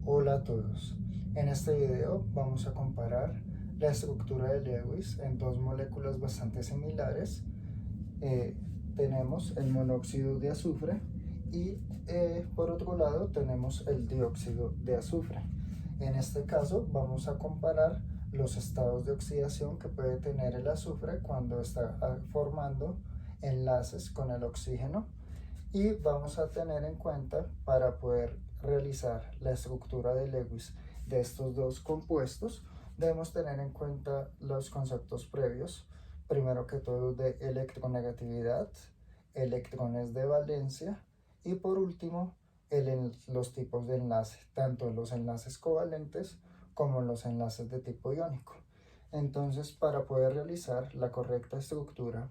Hola a todos. En este video vamos a comparar la estructura de Lewis en dos moléculas bastante similares. Tenemos el monóxido de azufre y por otro lado tenemos el dióxido de azufre. En este caso vamos a comparar los estados de oxidación que puede tener el azufre cuando está formando enlaces con el oxígeno, y vamos a tener en cuenta, para poder realizar la estructura de Lewis de estos dos compuestos, debemos tener en cuenta los conceptos previos, primero que todo de electronegatividad, electrones de valencia y por último los tipos de enlace, tanto los enlaces covalentes como los enlaces de tipo iónico. Entonces, para poder realizar la correcta estructura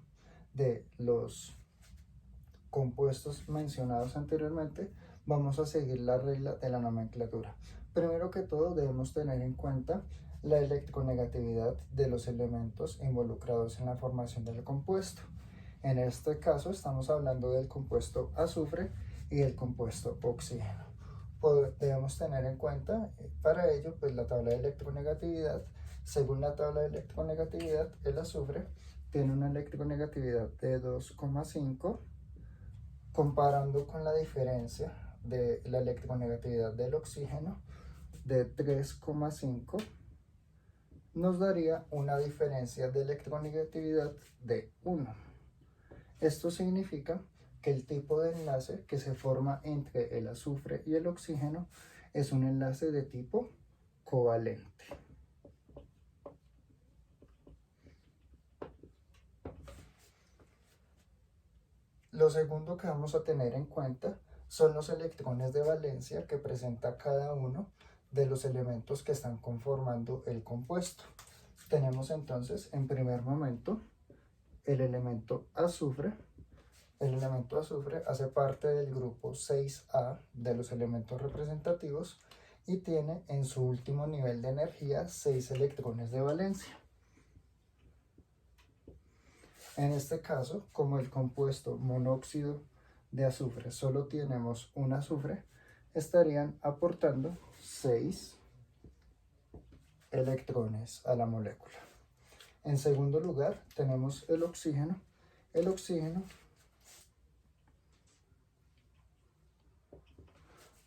de los compuestos mencionados anteriormente, vamos a seguir la regla de la nomenclatura. Primero que todo, debemos tener en cuenta la electronegatividad de los elementos involucrados en la formación del compuesto. En este caso estamos hablando del compuesto azufre y del compuesto oxígeno. Debemos tener en cuenta para ello pues la tabla de electronegatividad. Según la tabla de electronegatividad, el azufre tiene una electronegatividad de 2,5, comparando con la diferencia de la electronegatividad del oxígeno de 3,5, nos daría una diferencia de electronegatividad de 1. Esto significa que el tipo de enlace que se forma entre el azufre y el oxígeno es un enlace de tipo covalente. Lo segundo que vamos a tener en cuenta son los electrones de valencia que presenta cada uno de los elementos que están conformando el compuesto. Tenemos entonces en primer momento el elemento azufre. El elemento azufre hace parte del grupo 6A de los elementos representativos y tiene en su último nivel de energía 6 electrones de valencia. En este caso, como el compuesto monóxido de azufre solo tenemos un azufre, estarían aportando 6 electrones a la molécula. En segundo lugar, tenemos el oxígeno. El oxígeno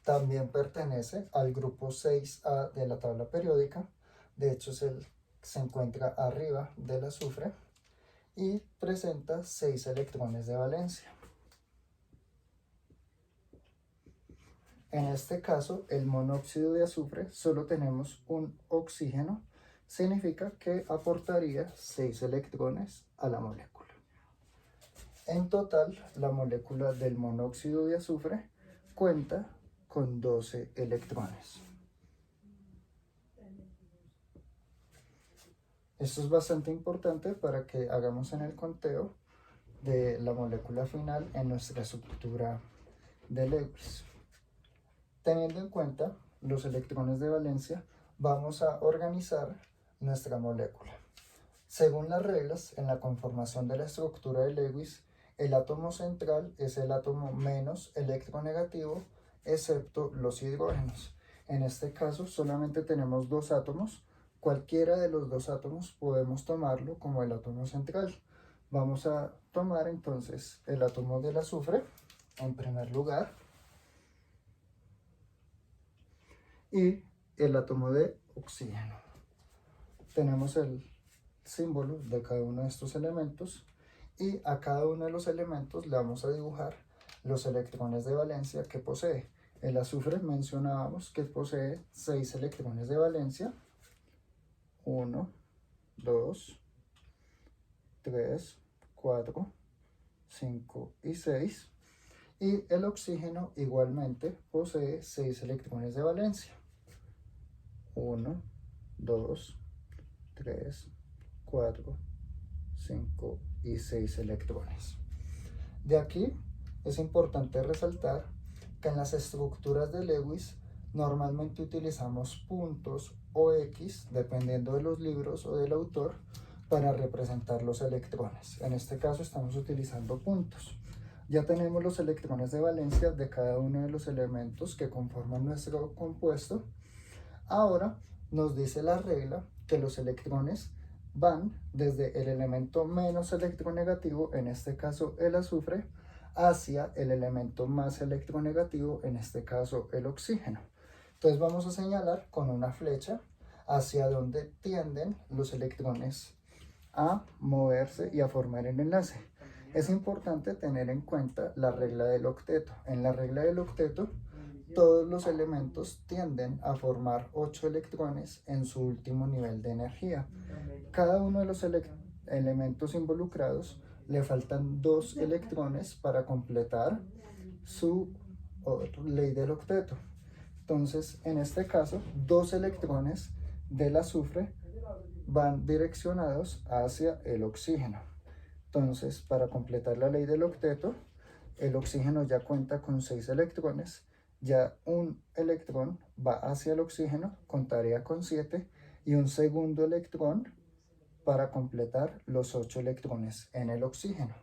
también pertenece al grupo 6A de la tabla periódica. De hecho, se encuentra arriba del azufre y presenta 6 electrones de valencia. En este caso, el monóxido de azufre solo tenemos un oxígeno, significa que aportaría 6 electrones a la molécula. En total, la molécula del monóxido de azufre cuenta con 12 electrones. Esto es bastante importante para que hagamos en el conteo de la molécula final en nuestra estructura de Lewis. Teniendo en cuenta los electrones de valencia, vamos a organizar nuestra molécula. Según las reglas, en la conformación de la estructura de Lewis, el átomo central es el átomo menos electronegativo, excepto los hidrógenos. En este caso, solamente tenemos dos átomos. Cualquiera de los dos átomos podemos tomarlo como el átomo central. Vamos a tomar entonces el átomo del azufre en primer lugar y el átomo de oxígeno. Tenemos el símbolo de cada uno de estos elementos y a cada uno de los elementos le vamos a dibujar los electrones de valencia que posee. El azufre mencionábamos que posee 6 electrones de valencia. 1, 2, 3, 4, 5 y 6. Y el oxígeno igualmente posee 6 electrones de valencia. 1, 2, 3, 4, 5 y 6 electrones. De aquí es importante resaltar que en las estructuras de Lewis normalmente utilizamos puntos o X, dependiendo de los libros o del autor, para representar los electrones. En este caso estamos utilizando puntos. Ya tenemos los electrones de valencia de cada uno de los elementos que conforman nuestro compuesto. Ahora nos dice la regla que los electrones van desde el elemento menos electronegativo, en este caso el azufre, hacia el elemento más electronegativo, en este caso el oxígeno. Entonces vamos a señalar con una flecha hacia donde tienden los electrones a moverse y a formar el enlace. Es importante tener en cuenta la regla del octeto. En la regla del octeto, todos los elementos tienden a formar 8 electrones en su último nivel de energía. Cada uno de los elementos involucrados le faltan 2 electrones para completar su ley del octeto. Entonces, en este caso, 2 electrones del azufre van direccionados hacia el oxígeno. Entonces, para completar la ley del octeto, el oxígeno ya cuenta con 6 electrones, ya un electrón va hacia el oxígeno, contaría con 7, y un segundo electrón para completar los 8 electrones en el oxígeno.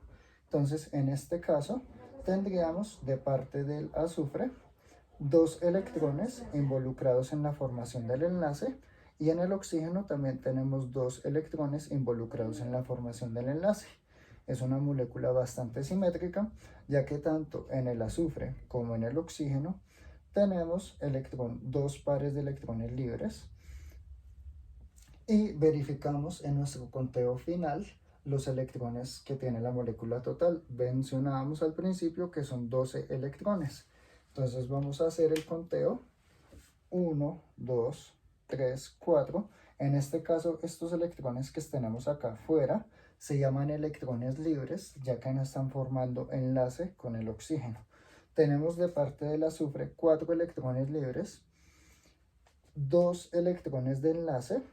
Entonces, en este caso, tendríamos de parte del azufre 2 electrones involucrados en la formación del enlace, y en el oxígeno también tenemos 2 electrones involucrados en la formación del enlace. Es una molécula bastante simétrica, ya que tanto en el azufre como en el oxígeno tenemos 2 pares de electrones libres. Y verificamos en nuestro conteo final los electrones que tiene la molécula total. Mencionábamos al principio que son 12 electrones. Entonces vamos a hacer el conteo. 1, 2, 3, 4. En este caso, estos electrones que tenemos acá afuera se llaman electrones libres, ya que no están formando enlace con el oxígeno. Tenemos de parte del azufre 4 electrones libres, 2 electrones de enlace,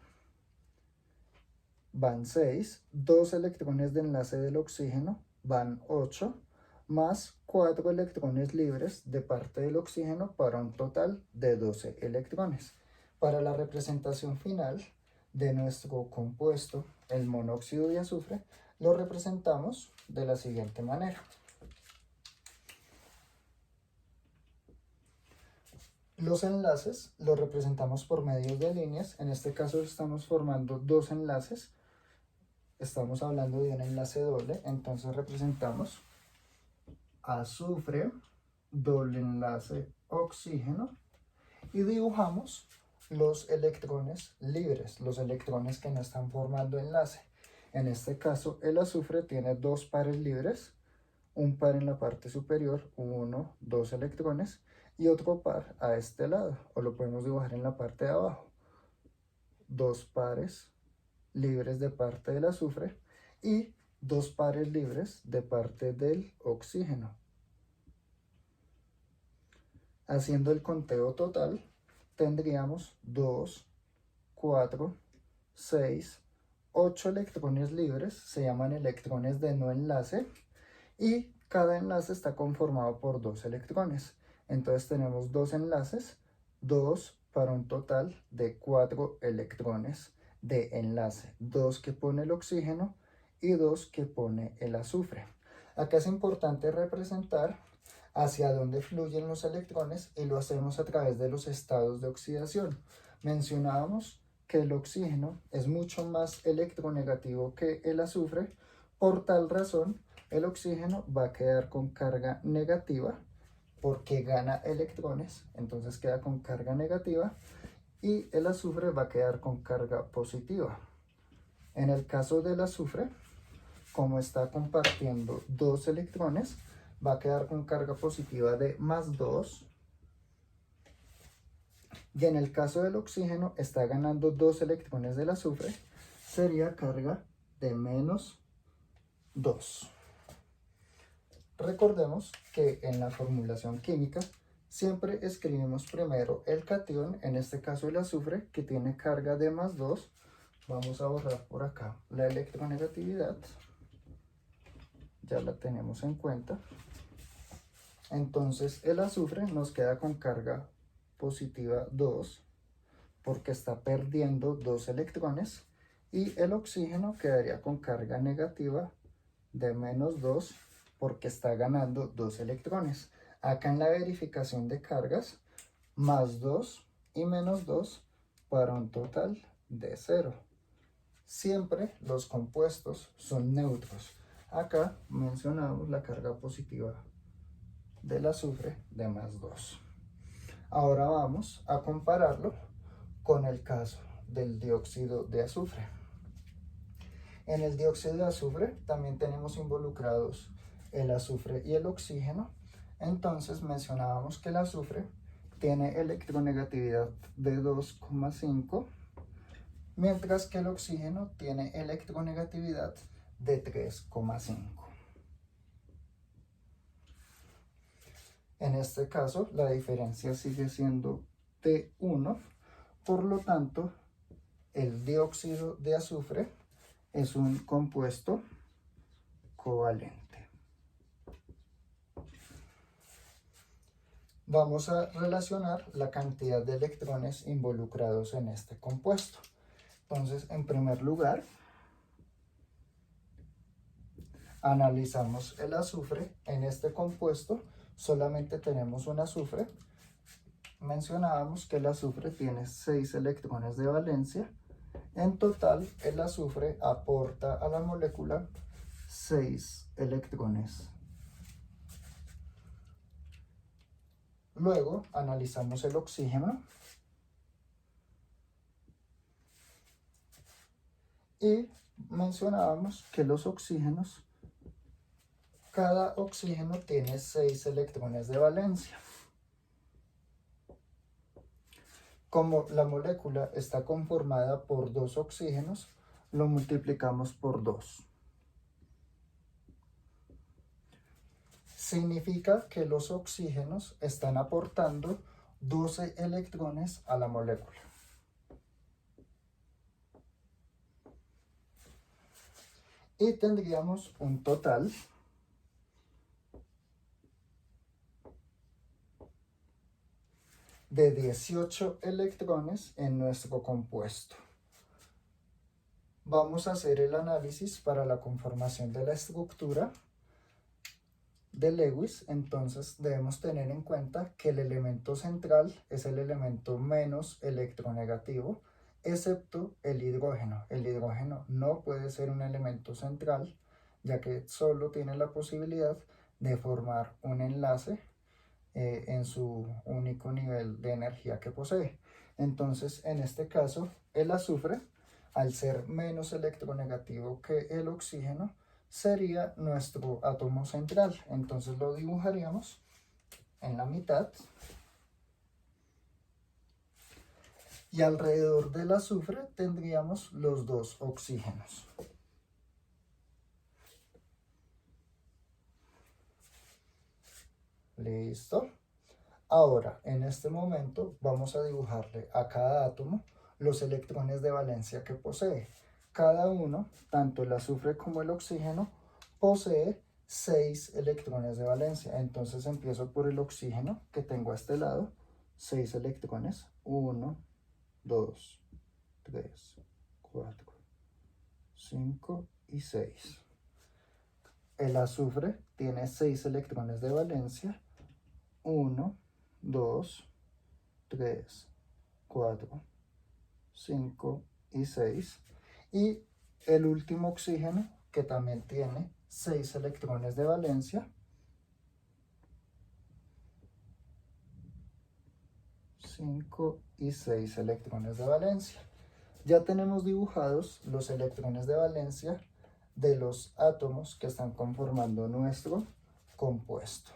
van 6, 2 electrones de enlace del oxígeno, van 8, más 4 electrones libres de parte del oxígeno para un total de 12 electrones. Para la representación final de nuestro compuesto, el monóxido de azufre, lo representamos de la siguiente manera. Los enlaces los representamos por medio de líneas. En este caso estamos formando 2 enlaces. Estamos hablando de un enlace doble, entonces representamos azufre, doble enlace oxígeno, y dibujamos los electrones libres, los electrones que no están formando enlace. En este caso, el azufre tiene 2 pares libres, un par en la parte superior, 1, 2 electrones, y otro par a este lado, o lo podemos dibujar en la parte de abajo. 2 pares libres de parte del azufre y 2 pares libres de parte del oxígeno. Haciendo el conteo total, tendríamos 2, 4, 6, 8 electrones libres, se llaman electrones de no enlace, y cada enlace está conformado por 2 electrones. Entonces tenemos 2 enlaces, 2 para un total de 4 electrones de enlace, 2 que pone el oxígeno y 2 que pone el azufre. Acá es importante representar hacia dónde fluyen los electrones, y lo hacemos a través de los estados de oxidación. Mencionábamos que el oxígeno es mucho más electronegativo que el azufre. Por tal razón, el oxígeno va a quedar con carga negativa porque gana electrones, entonces queda con carga negativa, y el azufre va a quedar con carga positiva. En el caso del azufre, como está compartiendo 2 electrones, va a quedar con carga positiva de +2, y en el caso del oxígeno está ganando 2 electrones del azufre, sería carga de -2. Recordemos que en la formulación química siempre escribimos primero el catión, en este caso el azufre, que tiene carga de +2. Vamos a borrar por acá la electronegatividad, ya la tenemos en cuenta. Entonces el azufre nos queda con carga positiva 2 porque está perdiendo 2 electrones, y el oxígeno quedaría con carga negativa de -2 porque está ganando 2 electrones. Acá en la verificación de cargas, más 2 y menos 2 para un total de 0. Siempre los compuestos son neutros. Acá mencionamos la carga positiva del azufre de más 2. Ahora vamos a compararlo con el caso del dióxido de azufre. En el dióxido de azufre también tenemos involucrados el azufre y el oxígeno. Entonces mencionábamos que el azufre tiene electronegatividad de 2,5, mientras que el oxígeno tiene electronegatividad de 3,5. En este caso, la diferencia sigue siendo de 1, por lo tanto, el dióxido de azufre es un compuesto covalente. Vamos a relacionar la cantidad de electrones involucrados en este compuesto. Entonces, en primer lugar, analizamos el azufre. En este compuesto solamente tenemos un azufre. Mencionábamos que el azufre tiene 6 electrones de valencia. En total, el azufre aporta a la molécula 6 electrones. Luego analizamos el oxígeno y mencionábamos que los oxígenos, cada oxígeno tiene 6 electrones de valencia. Como la molécula está conformada por 2 oxígenos, lo multiplicamos por 2. Significa que los oxígenos están aportando 12 electrones a la molécula. Y tendríamos un total de 18 electrones en nuestro compuesto. Vamos a hacer el análisis para la conformación de la estructura de Lewis. Entonces debemos tener en cuenta que el elemento central es el elemento menos electronegativo, excepto el hidrógeno. El hidrógeno no puede ser un elemento central, ya que solo tiene la posibilidad de formar un enlace en su único nivel de energía que posee. Entonces, en este caso, el azufre, al ser menos electronegativo que el oxígeno, sería nuestro átomo central. Entonces lo dibujaríamos en la mitad. Y alrededor del azufre tendríamos los 2 oxígenos. Listo. Ahora, en este momento, vamos a dibujarle a cada átomo los electrones de valencia que posee. Cada uno, tanto el azufre como el oxígeno, posee 6 electrones de valencia. Entonces empiezo por el oxígeno, que tengo a este lado, 6 electrones. 1, 2, 3, 4, 5 y 6. El azufre tiene 6 electrones de valencia. 1, 2, 3, 4, 5 y 6. Y el último oxígeno, que también tiene 6 electrones de valencia. 5 y 6 electrones de valencia. Ya tenemos dibujados los electrones de valencia de los átomos que están conformando nuestro compuesto.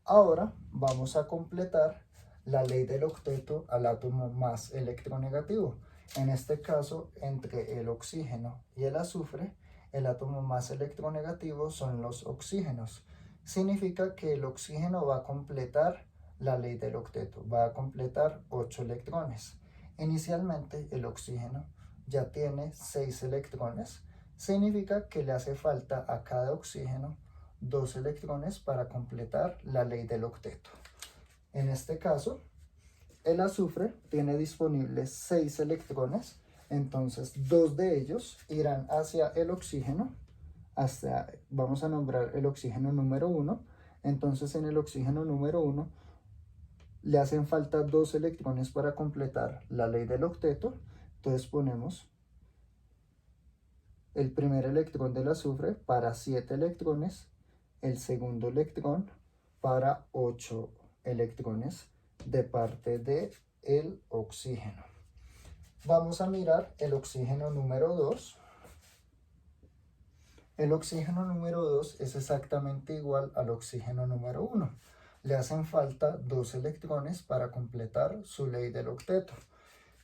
Ahora vamos a completar la ley del octeto al átomo más electronegativo. En este caso, entre el oxígeno y el azufre, el átomo más electronegativo son los oxígenos. Significa que el oxígeno va a completar la ley del octeto, va a completar 8 electrones. Inicialmente el oxígeno ya tiene 6 electrones. Significa que le hace falta a cada oxígeno 2 electrones para completar la ley del octeto. En este caso, el azufre tiene disponibles 6 electrones, entonces 2 de ellos irán hacia el oxígeno, vamos a nombrar el oxígeno número 1. Entonces en el oxígeno número 1 le hacen falta 2 electrones para completar la ley del octeto. Entonces ponemos el primer electrón del azufre para 7 electrones, el segundo electrón para 8 electrones de parte del oxígeno. Vamos a mirar el oxígeno número 2. El oxígeno número 2 es exactamente igual al oxígeno número 1. Le hacen falta 2 electrones para completar su ley del octeto.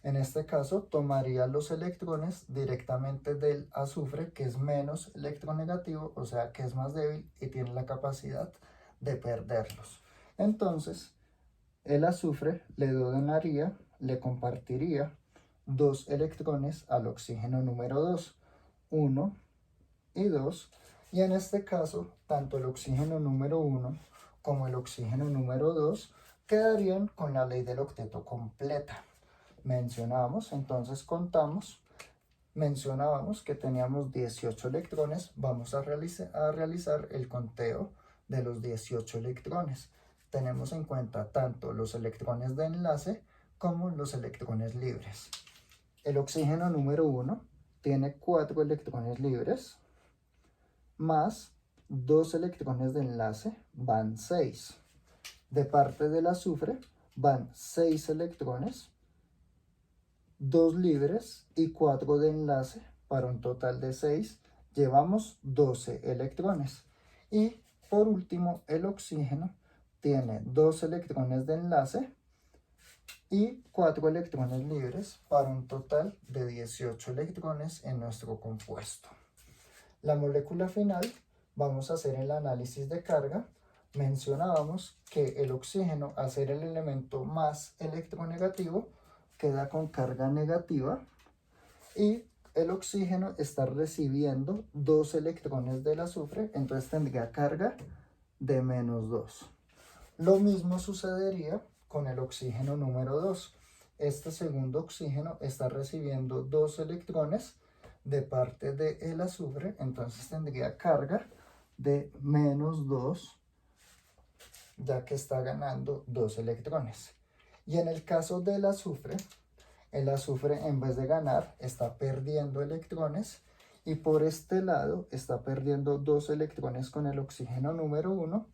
En este caso, tomaría los electrones directamente del azufre, que es menos electronegativo, o sea que es más débil y tiene la capacidad de perderlos. Entonces, el azufre le compartiría 2 electrones al oxígeno número 2, 1 y 2, y en este caso, tanto el oxígeno número 1 como el oxígeno número 2 quedarían con la ley del octeto completa. Mencionábamos que teníamos 18 electrones. Vamos a realizar el conteo de los 18 electrones. Tenemos en cuenta tanto los electrones de enlace como los electrones libres. El oxígeno número 1 tiene 4 electrones libres, más 2 electrones de enlace, van 6. De parte del azufre van 6 electrones, 2 libres y 4 de enlace, para un total de 6. Llevamos 12 electrones. Y por último, el oxígeno tiene 2 electrones de enlace y 4 electrones libres, para un total de 18 electrones en nuestro compuesto. La molécula final, vamos a hacer el análisis de carga. Mencionábamos que el oxígeno, al ser el elemento más electronegativo, queda con carga negativa, y el oxígeno está recibiendo 2 electrones del azufre, entonces tendría carga de -2. Lo mismo sucedería con el oxígeno número 2. Este segundo oxígeno está recibiendo 2 electrones de parte del azufre, entonces tendría carga de -2, ya que está ganando 2 electrones. Y en el caso del azufre, el azufre en vez de ganar está perdiendo electrones, y por este lado está perdiendo 2 electrones con el oxígeno número 1,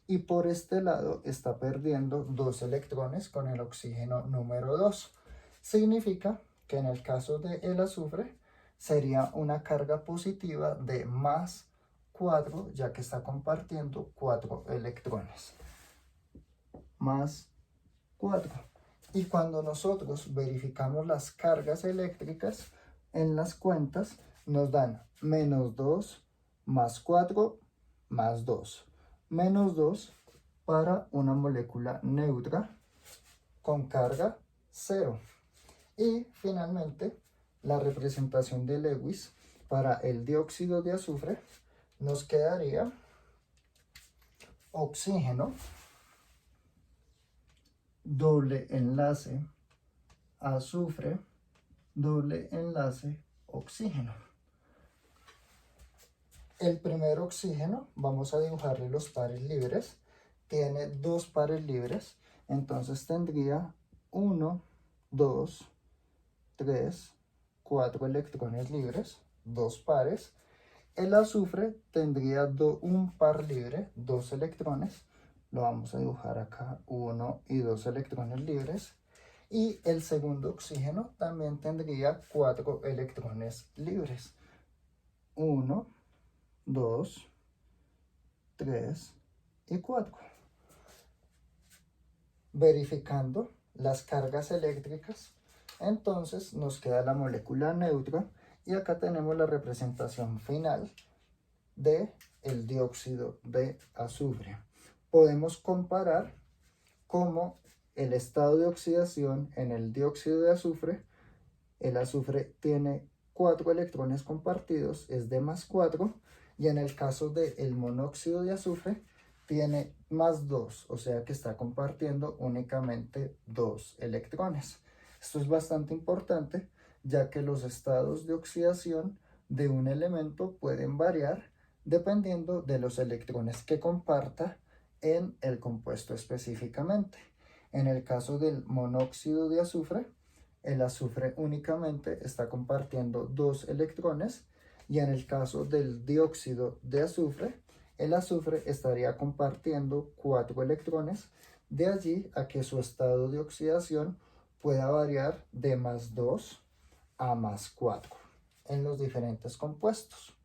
y por este lado está perdiendo 2 electrones con el oxígeno número 2. Significa que en el caso del azufre sería una carga positiva de +4, ya que está compartiendo 4 electrones. +4. Y cuando nosotros verificamos las cargas eléctricas en las cuentas, nos dan -2, +4, +2. -2 para una molécula neutra con carga 0. Y finalmente, la representación de Lewis para el dióxido de azufre nos quedaría oxígeno, doble enlace, azufre, doble enlace, oxígeno. El primer oxígeno, vamos a dibujarle los pares libres, tiene 2 pares libres, entonces tendría 1, 2, 3, 4 electrones libres, 2 pares. El azufre tendría un par libre, 2 electrones, lo vamos a dibujar acá, 1 y 2 electrones libres. Y el segundo oxígeno también tendría 4 electrones libres, 1, 2, 3 y 4. Verificando las cargas eléctricas, entonces nos queda la molécula neutra, y acá tenemos la representación final del dióxido de azufre. Podemos comparar cómo el estado de oxidación en el dióxido de azufre, el azufre tiene 4 electrones compartidos, es de +4, y en el caso del monóxido de azufre tiene +2, o sea que está compartiendo únicamente 2 electrones. Esto es bastante importante, ya que los estados de oxidación de un elemento pueden variar dependiendo de los electrones que comparta en el compuesto específicamente. En el caso del monóxido de azufre, el azufre únicamente está compartiendo 2 electrones, y en el caso del dióxido de azufre, el azufre estaría compartiendo 4 electrones, de allí a que su estado de oxidación pueda variar de +2 a +4 en los diferentes compuestos.